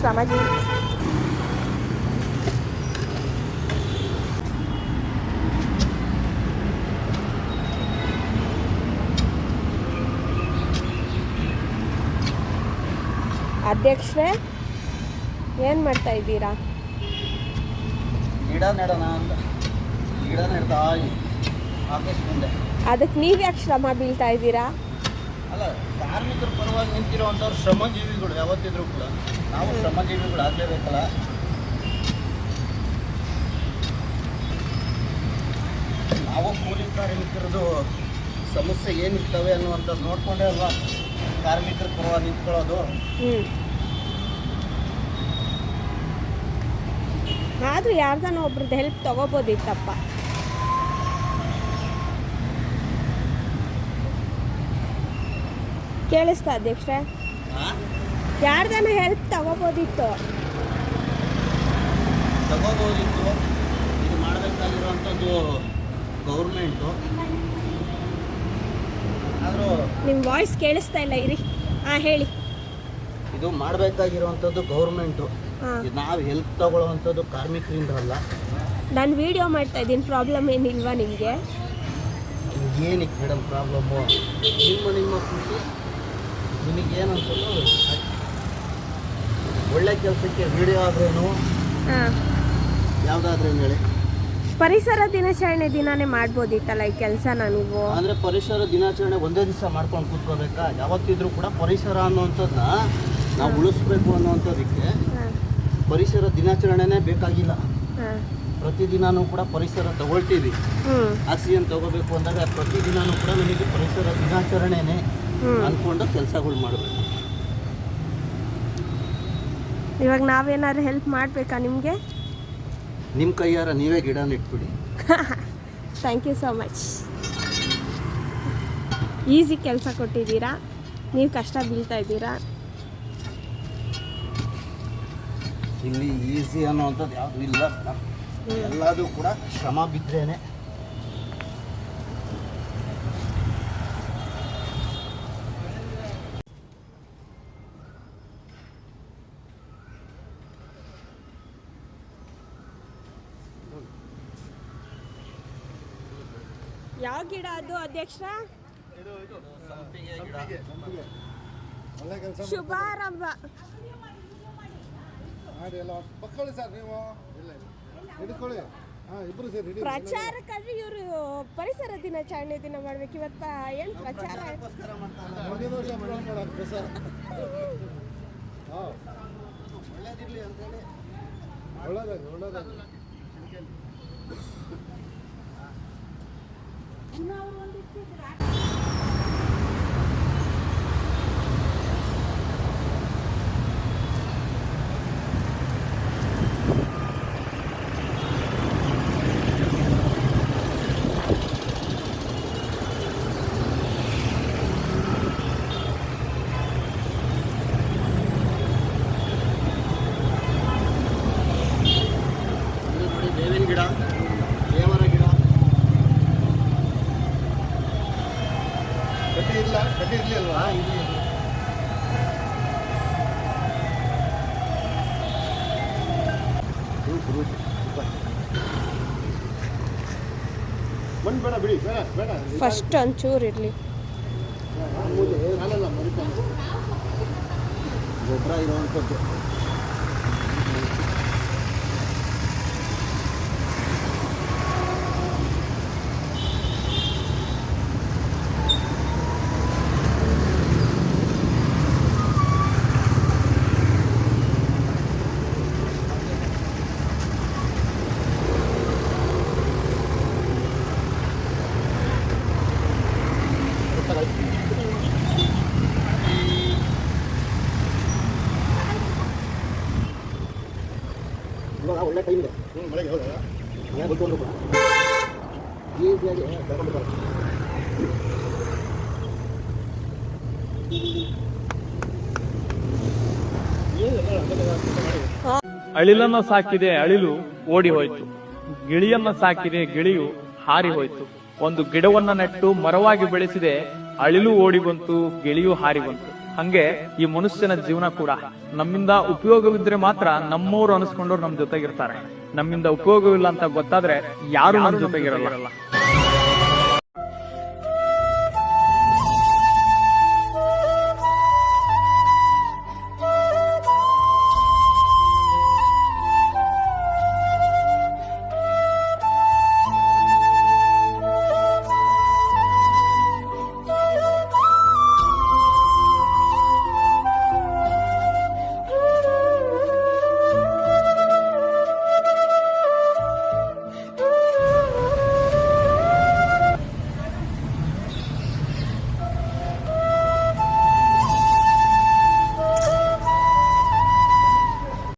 ಶ್ರಮಜೀವಿ. ಅಧ್ಯಕ್ಷರೇ, ಏನು ಮಾಡ್ತಾ ಇದ್ದೀರಾ? ಗಿಡ ನೆಡೋಣ ಅಂತ ಗಿಡ ನೆಡ್ತಾ ಆಫೀಸ್ ಮುಂದೆ. ಅದಕ್ಕೆ ನೀವು ಯಾಕೆ ಶ್ರಮ ಬೀಳ್ತಾ ಇದ್ದೀರಾ? ಅಲ್ಲ, ಕಾರ್ಮಿಕರ ಪರವಾಗಿ ನಿಂತಿರುವಂಥವ್ರು ಶ್ರಮಜೀವಿಗಳು ಯಾವತ್ತಿದ್ರು ಕೂಡ. ನಾವು ಶ್ರಮಜೀವಿಗಳು ಆಗಲೇಬೇಕಲ್ಲ. ನಾವು ಕೂಲಿ ಕಾರ್ಮಿಕರದು ಸಮಸ್ಯೆ ಏನಿರ್ತವೆ ಅನ್ನುವಂಥದ್ದು ನೋಡ್ಕೊಂಡೇ ಅಲ್ವಾ ಕಾರ್ಮಿಕರ ಪರವಾಗಿ ನಿಂತ್ಕೊಳ್ಳೋದು. ಆದರೂ ಯಾರ್ದಾನ ಒಬ್ರದ್ದು ಹೆಲ್ಪ್ ತಗೋಬೋದಿತ್ತಪ್ಪ. ಕೇಳಿಸ್ತಾ ಅಧ್ಯಕ್ಷರೇ? ಯಾರ್ದಾನ ಹೆಲ್ಪ್ ತಗೋಬೋದಿತ್ತು. ಇದು ಮಾಡಬೇಕಾಗಿರುವಂಥದ್ದು ಗೌರ್ಮೆಂಟು. ಆದರೂ ನಿಮ್ಮ ವಾಯ್ಸ್ ಕೇಳಿಸ್ತಾ ಇಲ್ಲ, ಇರಿ. ಹೇಳಿ. ಇದು ಮಾಡಬೇಕಾಗಿರುವಂಥದ್ದು ಗೌರ್ಮೆಂಟು. ನಾವು ಹೆಲ್ಪ್ ತಗೊಳ್ಳುವಂಥದ್ದು ಕಾರ್ಮಿಕರಿಂದ ಅಲ್ಲ. ನಾನು ವಿಡಿಯೋ ಮಾಡ್ತಾ ಇದ್ದೀನಿ, ಪ್ರಾಬ್ಲಮ್ ಏನಿಲ್ವಾ ನಿಮಗೆ? ಏನಕ್ಕೆ ಮೇಡಮ್ ಪ್ರಾಬ್ಲಮ್ಮು? ನಿಮ್ಮ ಖುಷಿ ನಿಮಗೇನು ಅನ್ಸೋದು. ಒಳ್ಳೆ ಕೆಲಸಕ್ಕೆ ವಿಡಿಯೋ ಆದ್ರೇನು ಯಾವುದಾದ್ರೇನು ಹೇಳಿ. ಪರಿಸರ ದಿನಾಚರಣೆ ದಿನಾನೇ ಮಾಡ್ಬೋದಿತ್ತಲ್ಲ ಈ ಕೆಲಸನ ನೀವು? ಅಂದರೆ ಪರಿಸರ ದಿನಾಚರಣೆ ಒಂದೇ ದಿವಸ ಮಾಡ್ಕೊಂಡು ಕೂತ್ಕೋಬೇಕಾ? ಯಾವತ್ತಿದ್ರೂ ಕೂಡ ಪರಿಸರ ಅನ್ನುವಂಥದ್ದನ್ನ ನಾವು ಉಳಿಸ್ಬೇಕು ಅನ್ನುವಂಥದ್ದಕ್ಕೆ ಪರಿಸರ ದಿನಾಚರಣೆನೇ ಬೇಕಾಗಿಲ್ಲ. ಪ್ರತಿದಿನಾನೂ ಕೂಡ ಪರಿಸರ ತಗೊಳ್ತೀವಿ. ಆಕ್ಸಿಜನ್ ತಗೋಬೇಕು ಅಂದಾಗ ಪ್ರತಿದಿನಾನೂ ಕೂಡ ನಮಗೆ ಪರಿಸರ ದಿನಾಚರಣೆನೇ ಅಂದ್ಕೊಂಡು ಕೆಲಸಗಳು ಮಾಡಬೇಕು. ಇವಾಗ ನಾವೇನಾದ್ರು ಹೆಲ್ಪ್ ಮಾಡಬೇಕಾ ನಿಮಗೆ? ನಿಮ್ಮ ಕೈಯಾರ ನೀವೇ ಗಿಡ ನೆಟ್ಬಿಡಿ. Thank you so much. Easy ಕೆಲಸ ಕೊಟ್ಟಿದ್ದೀರಾ, ನೀವು ಕಷ್ಟ ಬೀಳ್ತಾ ಇದ್ದೀರಾ. ಇಲ್ಲಿ ಈಸಿ ಅನ್ನೋವಂಥದ್ದು ಯಾವುದು ಇಲ್ಲ ಮೇಡಮ್. ಎಲ್ಲದೂ ಕೂಡ ಶ್ರಮ ಬಿದ್ರೇನೆ. ಯಾವ ಗಿಡ ಅದು ಅಧ್ಯಕ್ಷರ? ಶುಭಾರಂಭ. ಪ್ರಚಾರಕ್ಕಾದ್ರೆ ಇವರು ಪರಿಸರ ದಿನಾಚರಣೆ ದಿನ ಮಾಡ್ಬೇಕು. ಇವತ್ತ ಏನು ಪ್ರಚಾರ? ಫಸ್ಟ್ ಒಂಚೂರು ಇರಲಿ. ಗೊಬ್ಬರ ಇರುವಂಥದ್ದು. ಒಳ್ಳೆ ಟೈಮ್ ಇದೆ. ಮಳೆಗೆ ಹೋದಾಗ ಬಿಟ್ಕೊಂಡು ಈಸಿಯಾಗಿ ತಗೊಂಡ್ಬಿಡ್ತಾರೆ. ಅಳಿಲನ್ನ ಸಾಕಿದೆ ಅಳಿಲು ಓಡಿ ಹೋಯ್ತು, ಗಿಳಿಯನ್ನ ಸಾಕಿದೆ ಗಿಳಿಯು ಹಾರಿ ಹೋಯ್ತು. ಒಂದು ಗಿಡವನ್ನ ನೆಟ್ಟು ಮರವಾಗಿ ಬೆಳೆಸಿದೆ, ಅಳಿಲು ಓಡಿ ಬಂತು, ಗಿಳಿಯು ಹಾರಿ ಬಂತು. ಹಂಗೆ ಈ ಮನುಷ್ಯನ ಜೀವನ ಕೂಡ ನಮ್ಮಿಂದ ಉಪಯೋಗವಿದ್ರೆ ಮಾತ್ರ ನಮ್ಮವ್ರು ಅನಿಸ್ಕೊಂಡವ್ರು ನಮ್ ಜೊತೆಗಿರ್ತಾರೆ. ನಮ್ಮಿಂದ ಉಪಯೋಗವಿಲ್ಲ ಅಂತ ಗೊತ್ತಾದ್ರೆ ಯಾರು ನಮ್ ಜೊತೆಗಿರಲ್ಲ.